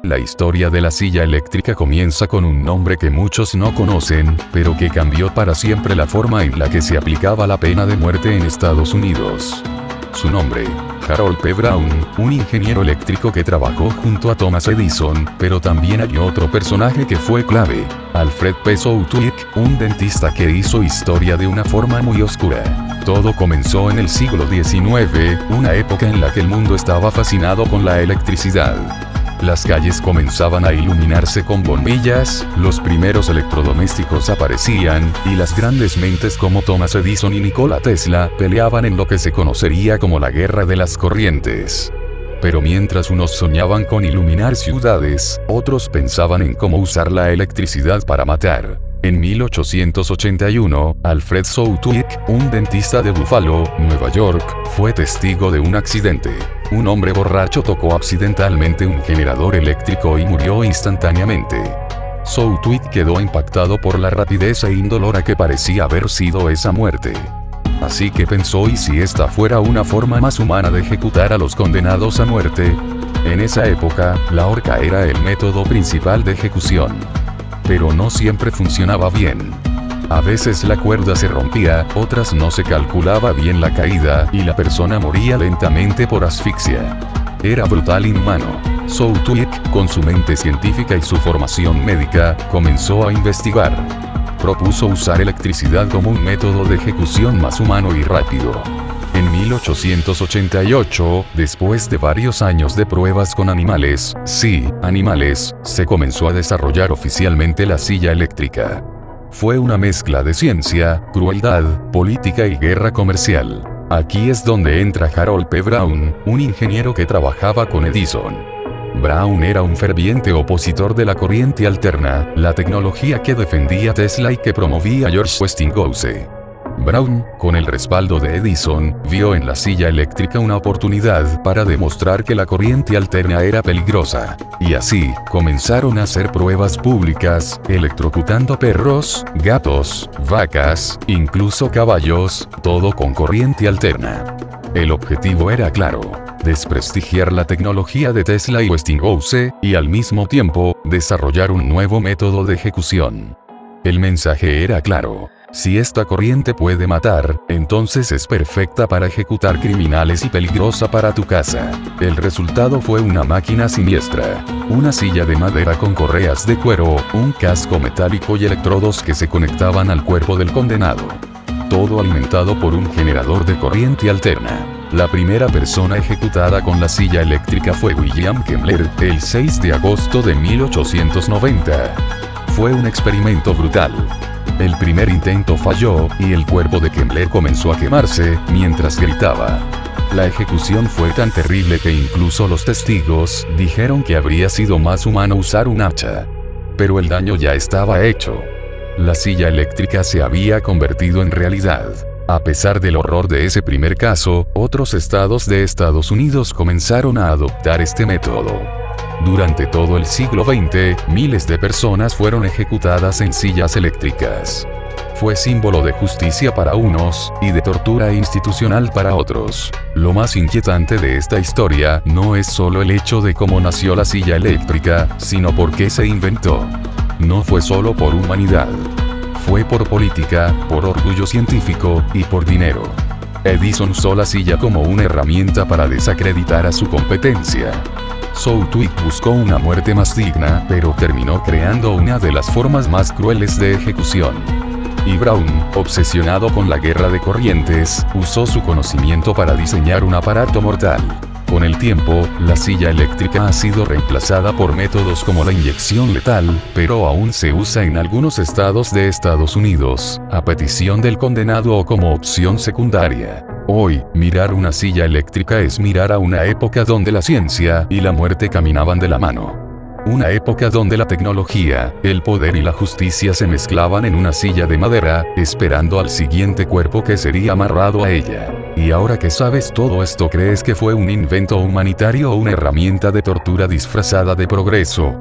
La historia de la silla eléctrica comienza con un nombre que muchos no conocen, pero que cambió para siempre la forma en la que se aplicaba la pena de muerte en Estados Unidos. Su nombre, Harold P. Brown, un ingeniero eléctrico que trabajó junto a Thomas Edison, pero también hay otro personaje que fue clave, Alfred P. Southwick, un dentista que hizo historia de una forma muy oscura. Todo comenzó en el siglo XIX, una época en la que el mundo estaba fascinado con la electricidad. Las calles comenzaban a iluminarse con bombillas, los primeros electrodomésticos aparecían, y las grandes mentes como Thomas Edison y Nikola Tesla peleaban en lo que se conocería como la guerra de las corrientes. Pero mientras unos soñaban con iluminar ciudades, otros pensaban en cómo usar la electricidad para matar. En 1881, Alfred Southwick, un dentista de Buffalo, Nueva York, fue testigo de un accidente. Un hombre borracho tocó accidentalmente un generador eléctrico y murió instantáneamente. Southwick quedó impactado por la rapidez e indolora que parecía haber sido esa muerte. Así que pensó, ¿y si esta fuera una forma más humana de ejecutar a los condenados a muerte? En esa época, la horca era el método principal de ejecución. Pero no siempre funcionaba bien. A veces la cuerda se rompía, otras no se calculaba bien la caída, y la persona moría lentamente por asfixia. Era brutal e inhumano. Southwick, con su mente científica y su formación médica, comenzó a investigar. Propuso usar electricidad como un método de ejecución más humano y rápido. En 1888, después de varios años de pruebas con animales, se comenzó a desarrollar oficialmente la silla eléctrica. Fue una mezcla de ciencia, crueldad, política y guerra comercial. Aquí es donde entra Harold P. Brown, un ingeniero que trabajaba con Edison. Brown era un ferviente opositor de la corriente alterna, la tecnología que defendía Tesla y que promovía George Westinghouse. Brown, con el respaldo de Edison, vio en la silla eléctrica una oportunidad para demostrar que la corriente alterna era peligrosa. Y así, comenzaron a hacer pruebas públicas, electrocutando perros, gatos, vacas, incluso caballos, todo con corriente alterna. El objetivo era claro: desprestigiar la tecnología de Tesla y Westinghouse, y al mismo tiempo, desarrollar un nuevo método de ejecución. El mensaje era claro: si esta corriente puede matar, entonces es perfecta para ejecutar criminales y peligrosa para tu casa. El resultado fue una máquina siniestra. Una silla de madera con correas de cuero, un casco metálico y electrodos que se conectaban al cuerpo del condenado. Todo alimentado por un generador de corriente alterna. La primera persona ejecutada con la silla eléctrica fue William Kemmler, el 6 de agosto de 1890. Fue un experimento brutal. El primer intento falló, y el cuerpo de Kemmler comenzó a quemarse, mientras gritaba. La ejecución fue tan terrible que incluso los testigos dijeron que habría sido más humano usar un hacha. Pero el daño ya estaba hecho. La silla eléctrica se había convertido en realidad. A pesar del horror de ese primer caso, otros estados de Estados Unidos comenzaron a adoptar este método. Durante todo el siglo XX, miles de personas fueron ejecutadas en sillas eléctricas. Fue símbolo de justicia para unos, y de tortura institucional para otros. Lo más inquietante de esta historia no es solo el hecho de cómo nació la silla eléctrica, sino por qué se inventó. No fue solo por humanidad. Fue por política, por orgullo científico, y por dinero. Edison usó la silla como una herramienta para desacreditar a su competencia. Southwick buscó una muerte más digna, pero terminó creando una de las formas más crueles de ejecución. Y Brown, obsesionado con la guerra de corrientes, usó su conocimiento para diseñar un aparato mortal. Con el tiempo, la silla eléctrica ha sido reemplazada por métodos como la inyección letal, pero aún se usa en algunos estados de Estados Unidos, a petición del condenado o como opción secundaria. Hoy, mirar una silla eléctrica es mirar a una época donde la ciencia y la muerte caminaban de la mano. Una época donde la tecnología, el poder y la justicia se mezclaban en una silla de madera, esperando al siguiente cuerpo que sería amarrado a ella. Y ahora que sabes todo esto, ¿crees que fue un invento humanitario o una herramienta de tortura disfrazada de progreso?